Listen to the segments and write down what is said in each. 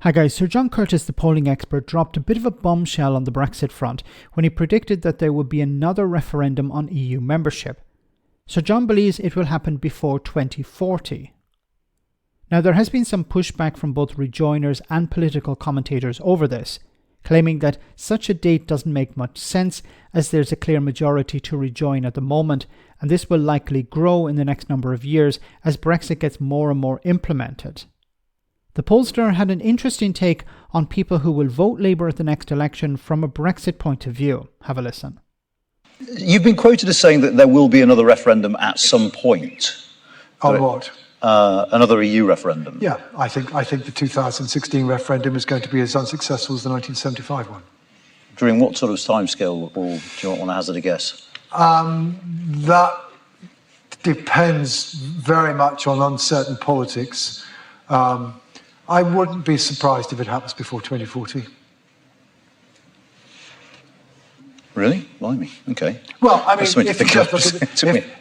Hi guys, Sir John Curtice, the polling expert, dropped a bit of a bombshell on the Brexit front when he predicted that there would be another referendum on EU membership. Sir John believes it will happen before 2040. Now, there has been some pushback from both rejoiners and political commentators over this, claiming that such a date doesn't make much sense as there's a clear majority to rejoin at the moment, and this will likely grow in the next number of years as Brexit gets more and more implemented. The pollster had an interesting take on people who will vote Labour at the next election from a Brexit point of view. Have a listen. You've been quoted as saying that there will be another referendum at some point. On what? Another EU referendum. Yeah, I think the 2016 referendum is going to be as unsuccessful as the 1975 one. During what sort of timescale, or do you want to hazard a guess? That depends very much on uncertain politics. I wouldn't be surprised if it happens before 2040. Really? Blimey. Okay. Well, I mean,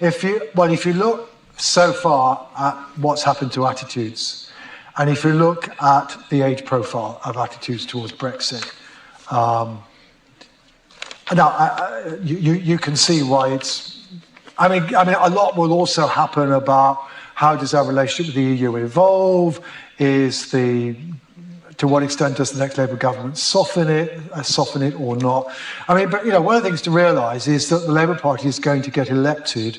if you look so far at what's happened to attitudes, and if you look at the age profile of attitudes towards Brexit, now you can see why it's. I mean, a lot will also happen about how does our relationship with the EU evolve. To what extent does the next Labour government soften it or not? I mean, but one of the things to realise is that the Labour Party is going to get elected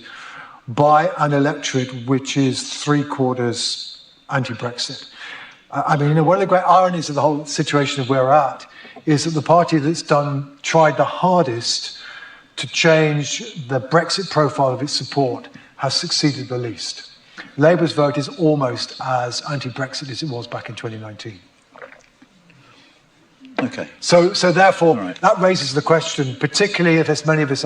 by an electorate which is 3/4 anti-Brexit. I mean, one of the great ironies of the whole situation of where we're at is that the party that's tried the hardest to change the Brexit profile of its support has succeeded the least. Labour's vote is almost as anti-Brexit as it was back in 2019. Okay. So therefore, right. That raises the question, particularly if as many of us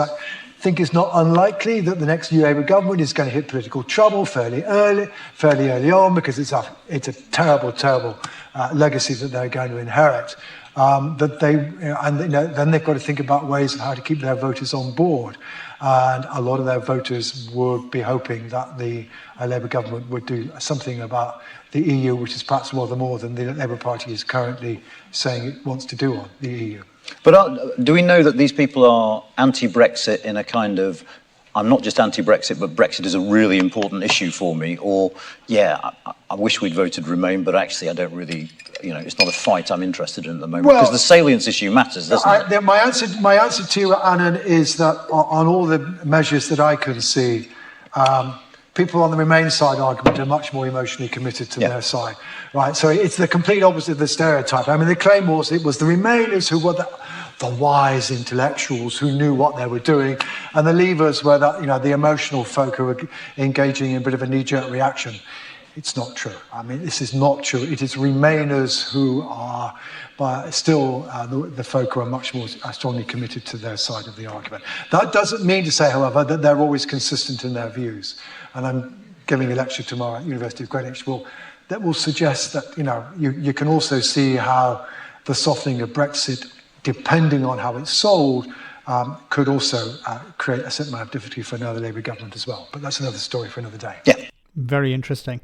think it's not unlikely that the next new Labour government is going to hit political trouble fairly early on, because it's a terrible legacy that they're going to inherit. Then they've got to think about ways of how to keep their voters on board. And a lot of their voters would be hoping that the Labour government would do something about the EU, which is perhaps rather more than the Labour Party is currently saying it wants to do on the EU. But do we know that these people are anti-Brexit in a kind of, I'm not just anti-Brexit, but Brexit is a really important issue for me, or, I wish we'd voted Remain, but actually I don't really, it's not a fight I'm interested in at the moment, because the salience issue matters, doesn't it? My answer to you, Annan, is that on all the measures that I can see, people on the Remain side argument are much more emotionally committed to their side, right? So it's the complete opposite of the stereotype. I mean, the claim was it was the Remainers who were the wise intellectuals who knew what they were doing, and the Leavers were the emotional folk who were engaging in a bit of a knee-jerk reaction. It's not true. I mean, this is not true. It is Remainers who are still the folk who are much more strongly committed to their side of the argument. That doesn't mean to say, however, that they're always consistent in their views. And I'm giving a lecture tomorrow at University of Greenwich that will suggest that you can also see how the softening of Brexit, depending on how it's sold, could also create a certain amount of difficulty for another Labour government as well. But that's another story for another day. Yeah. Very interesting.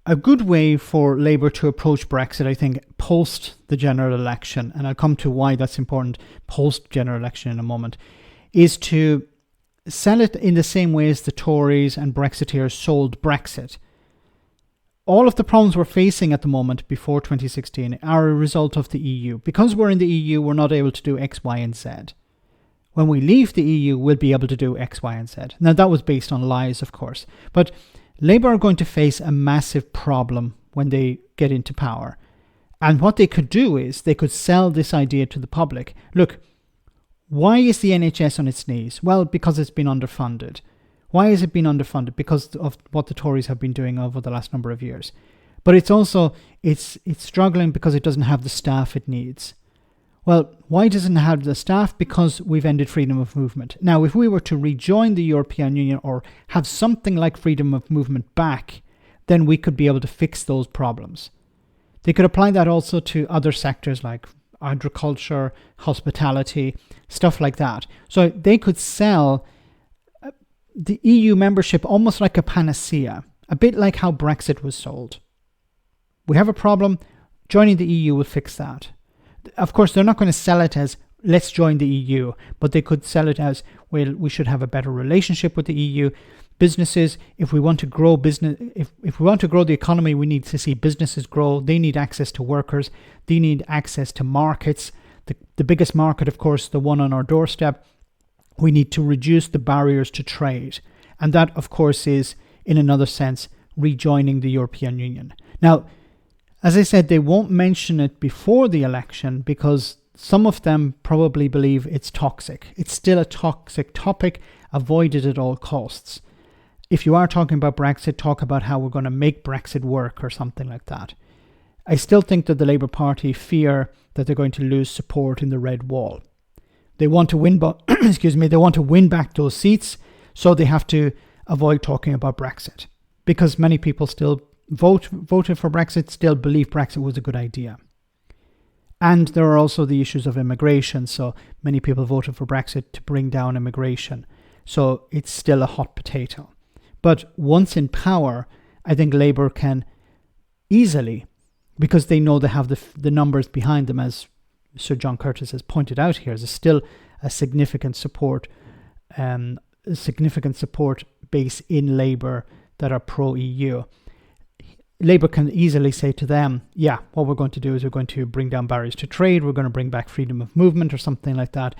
A good way for Labour to approach Brexit, I think, post the general election, and I'll come to why that's important post general election in a moment, is to sell it in the same way as the Tories and Brexiteers sold Brexit. All of the problems we're facing at the moment before 2016 are a result of the EU. Because we're in the EU, we're not able to do X, Y, and Z. When we leave the EU, we'll be able to do X, Y, and Z. Now, that was based on lies, of course. But Labour are going to face a massive problem when they get into power. And what they could do is they could sell this idea to the public. Look, why is the NHS on its knees? Well, because it's been underfunded. Why has it been underfunded? Because of what the Tories have been doing over the last number of years. But it's also, it's struggling because it doesn't have the staff it needs. Well, why doesn't it have the staff? Because we've ended freedom of movement. Now, if we were to rejoin the European Union or have something like freedom of movement back, then we could be able to fix those problems. They could apply that also to other sectors like agriculture, hospitality, stuff like that. So they could sell the EU membership almost like a panacea, a bit like how Brexit was sold. We have a problem, Joining the EU will fix that. Of course, they're not going to sell it as, let's join the EU, but they could sell it as, well, we should have a better relationship with the EU. Businesses, if we want to grow if we want to grow the economy, we need to see businesses grow. They need access to workers. They need access to markets. The biggest market, of course, the one on our doorstep. We need to reduce the barriers to trade. And that, of course, is, in another sense, rejoining the European Union. Now, as I said, they won't mention it before the election because some of them probably believe it's toxic. It's still a toxic topic. Avoid it at all costs. If you are talking about Brexit, talk about how we're going to make Brexit work or something like that. I still think that the Labour Party fear that they're going to lose support in the Red Wall. They want to win, they want to win back those seats, so they have to avoid talking about Brexit because many people still voted for Brexit, still believe Brexit was a good idea. And there are also the issues of immigration. So many people voted for Brexit to bring down immigration. So it's still a hot potato. But once in power, I think Labour can easily, because they know they have the numbers behind them, as Sir John Curtice has pointed out here, there's still a significant support base in Labour that are pro-EU. Labour can easily say to them, yeah, what we're going to do is we're going to bring down barriers to trade, we're going to bring back freedom of movement or something like that.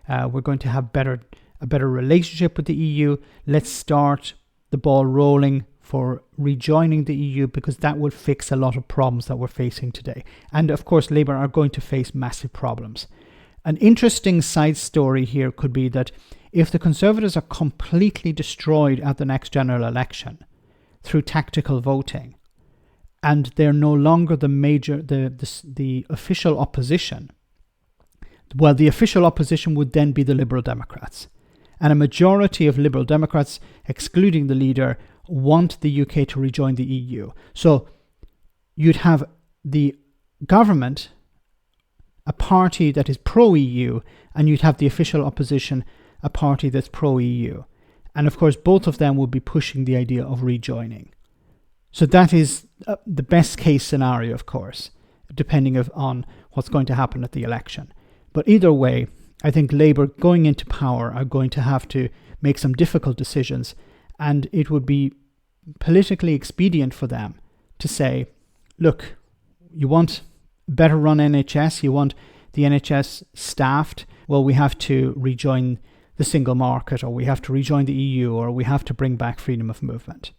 We're going to have a better relationship with the EU. Let's start the ball rolling for rejoining the EU because that will fix a lot of problems that we're facing today. And of course, Labour are going to face massive problems. An interesting side story here could be that if the Conservatives are completely destroyed at the next general election through tactical voting, and they're no longer the official opposition, well, the official opposition would then be the Liberal Democrats. And a majority of Liberal Democrats, excluding the leader, want the UK to rejoin the EU. So you'd have the government, a party that is pro-EU, and you'd have the official opposition, a party that's pro-EU. And of course, both of them would be pushing the idea of rejoining. So that is the best case scenario, of course, depending on what's going to happen at the election. But either way, I think Labour going into power are going to have to make some difficult decisions, and it would be politically expedient for them to say, look, you want better run NHS, you want the NHS staffed, well, we have to rejoin the single market, or we have to rejoin the EU, or we have to bring back freedom of movement.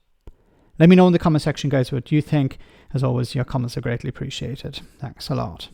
Let me know in the comment section, guys, what you think. As always, your comments are greatly appreciated. Thanks a lot.